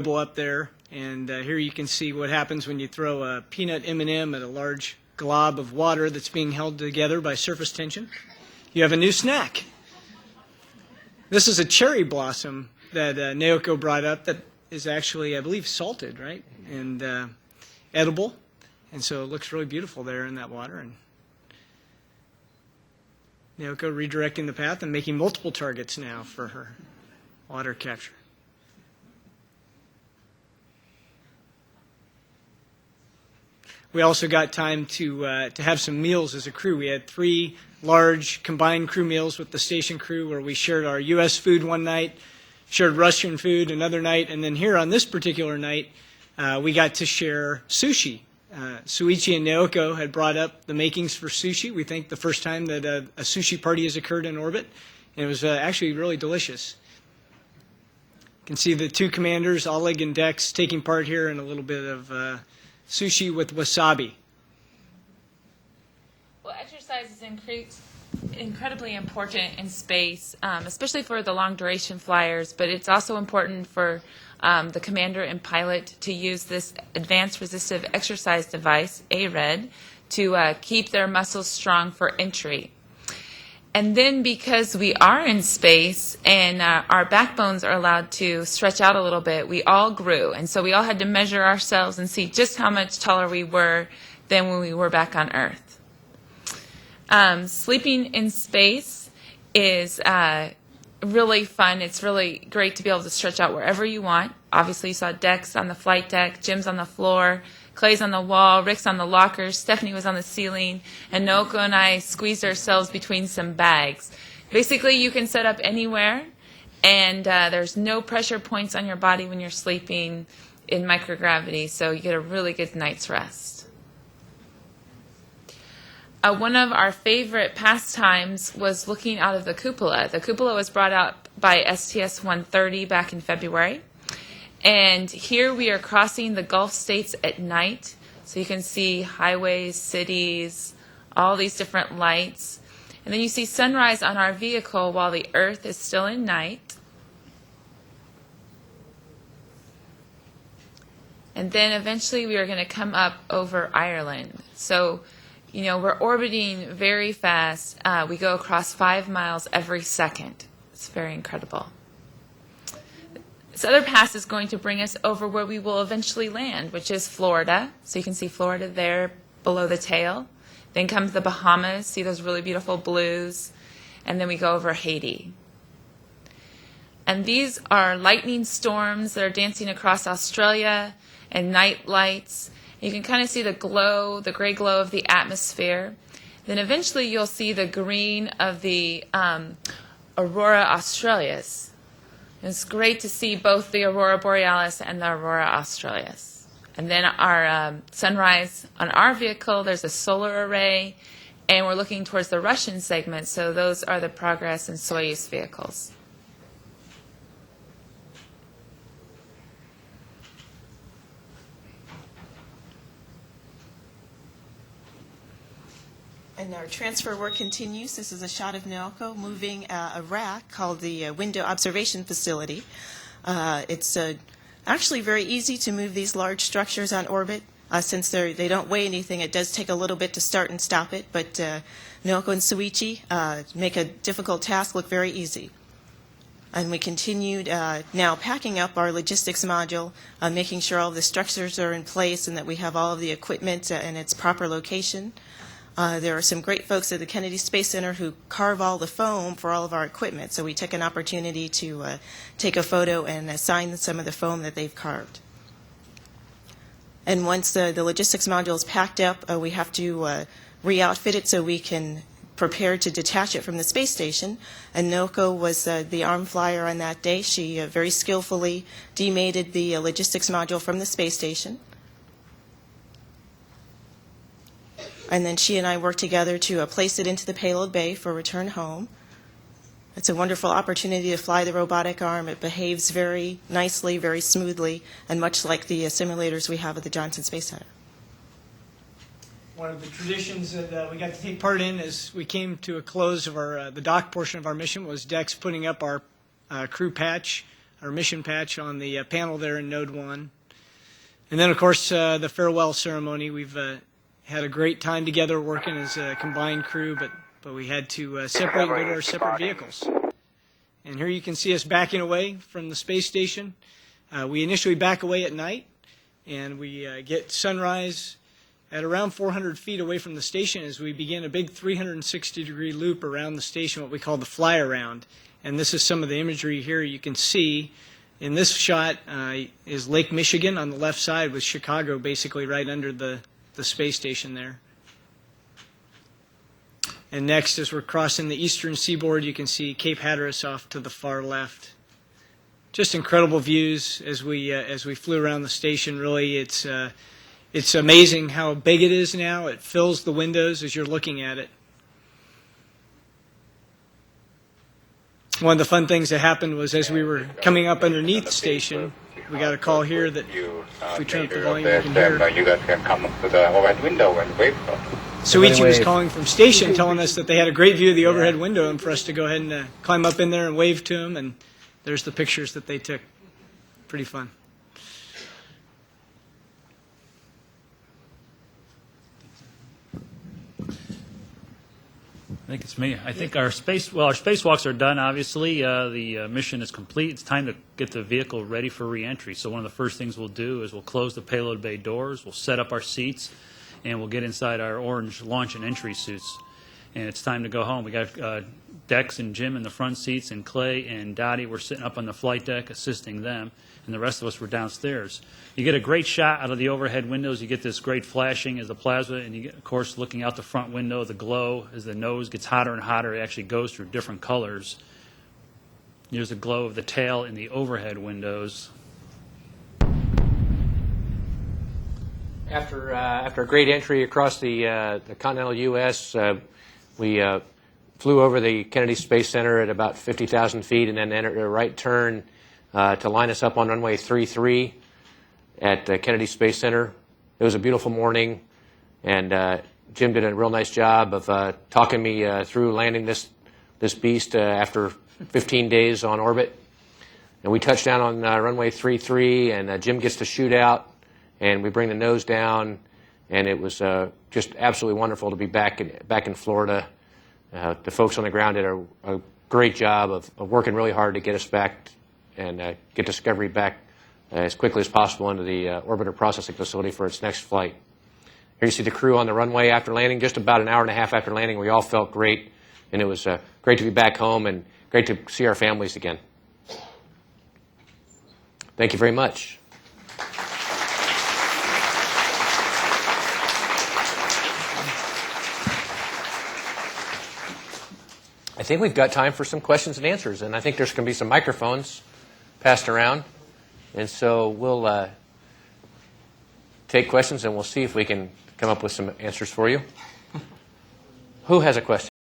up there, and here you can see what happens when you throw a peanut M&M at a large glob of water that's being held together by surface tension. You have a new snack. This is a cherry blossom that Naoko brought up that is actually, I believe, salted, right, and edible, and so it looks really beautiful there in that water. And Naoko redirecting the path and making multiple targets now for her water capture. We also got time to have some meals as a crew. We had 3 large combined crew meals with the station crew where we shared our U.S. food one night, shared Russian food another night, and then here on this particular night, we got to share sushi. Suichi and Naoko had brought up the makings for sushi. We think the first time that a sushi party has occurred in orbit, and it was actually really delicious. You can see the 2 commanders, Oleg and Dex, taking part here in a little bit of sushi with wasabi. Well, exercise is incredibly important in space, especially for the long duration flyers, but it's also important for the commander and pilot to use this advanced resistive exercise device, ARED, to keep their muscles strong for entry. And then because we are in space and our backbones are allowed to stretch out a little bit, we all grew. And so we all had to measure ourselves and see just how much taller we were than when we were back on Earth. Sleeping in space is really fun. It's really great to be able to stretch out wherever you want. Obviously, you saw Dex on the flight deck, Jim's on the floor, Clay's on the wall, Rick's on the lockers, Stephanie was on the ceiling, and Naoko and I squeezed ourselves between some bags. Basically, you can set up anywhere, and there's no pressure points on your body when you're sleeping in microgravity, so you get a really good night's rest. One of our favorite pastimes was looking out of the cupola. The cupola was brought out by STS-130 back in February. And here we are crossing the Gulf states at night. So you can see highways, cities, all these different lights. And then you see sunrise on our vehicle while the Earth is still in night. And then eventually we are going to come up over Ireland. So, you know, we're orbiting very fast. We go across 5 miles every second. It's very incredible. This other pass is going to bring us over where we will eventually land, which is Florida. So you can see Florida there below the tail. Then comes the Bahamas, see those really beautiful blues. And then we go over Haiti. And these are lightning storms that are dancing across Australia and night lights. You can kind of see the glow, the gray glow of the atmosphere. Then eventually you'll see the green of the Aurora Australis. It's great to see both the Aurora Borealis and the Aurora Australis. And then our sunrise on our vehicle, there's a solar array, and we're looking towards the Russian segment, so those are the Progress and Soyuz vehicles. And our transfer work continues. This is a shot of Naoko moving a rack called the Window Observation Facility. It's actually very easy to move these large structures on orbit. Since they don't weigh anything, it does take a little bit to start and stop it, but Naoko and Suichi make a difficult task look very easy. And we continued now packing up our logistics module, making sure all the structures are in place and that we have all of the equipment in its proper location. There are some great folks at the Kennedy Space Center who carve all the foam for all of our equipment, so we took an opportunity to take a photo and assign some of the foam that they've carved. And once the logistics module is packed up, we have to re-outfit it so we can prepare to detach it from the space station. And Naoko was the arm flyer on that day. She very skillfully demated the logistics module from the space station. And then she and I worked together to place it into the payload bay for return home. It's a wonderful opportunity to fly the robotic arm. It behaves very nicely, very smoothly, and much like the simulators we have at the Johnson Space Center. One of the traditions that we got to take part in as we came to a close of the dock portion of our mission was Dex putting up our crew patch our mission patch on the panel there in Node 1. And then, of course, the farewell ceremony. We've had a great time together working as a combined crew, but we had to separate and go to our separate vehicles. And here you can see us backing away from the space station. We initially back away at night, and we get sunrise at around 400 feet away from the station as we begin a big 360-degree loop around the station, what we call the fly around. And this is some of the imagery here you can see. In this shot is Lake Michigan on the left side, with Chicago basically right under the space station there. And next, as we're crossing the eastern seaboard, you can see Cape Hatteras off to the far left. Just incredible views as we flew around the station. Really, it's amazing how big it is now. It fills the windows as you're looking at it. One of the fun things that happened was as we were coming up underneath the station, we got a call here that if we turn up the volume, you can hear. You guys can come up to the overhead window and wave. Soichi was calling from station, telling us that they had a great view of the overhead window and for us to go ahead and climb up in there and wave to him. And there's the pictures that they took. Pretty fun. I think it's me. I think our spacewalks are done, obviously. The mission is complete. It's time to get the vehicle ready for reentry. So one of the first things we'll do is we'll close the payload bay doors, we'll set up our seats, and we'll get inside our orange launch and entry suits. And it's time to go home. We got Dex and Jim in the front seats, and Clay and Dottie were sitting up on the flight deck assisting them, and the rest of us were downstairs. You get a great shot out of the overhead windows. You get this great flashing as the plasma, and you get, of course, looking out the front window, the glow as the nose gets hotter and hotter. It actually goes through different colors. Here's the glow of the tail in the overhead windows. After a great entry across the continental U.S., we flew over the Kennedy Space Center at about 50,000 feet and then entered a right turn to line us up on runway 33 at the Kennedy Space Center. It was a beautiful morning, and Jim did a real nice job of talking me through landing this beast after 15 days on orbit. And we touched down on runway 33, and Jim gets to shoot out, and we bring the nose down, and it was just absolutely wonderful to be back in Florida. The folks on the ground did a great job of working really hard to get us back and get Discovery back as quickly as possible into the orbiter processing facility for its next flight. Here you see the crew on the runway after landing. Just about an hour and a half after landing, we all felt great, and it was great to be back home and great to see our families again. Thank you very much. I think we've got time for some questions and answers, and I think there's going to be some microphones passed around, and so we'll take questions and we'll see if we can come up with some answers for you. Who has a question?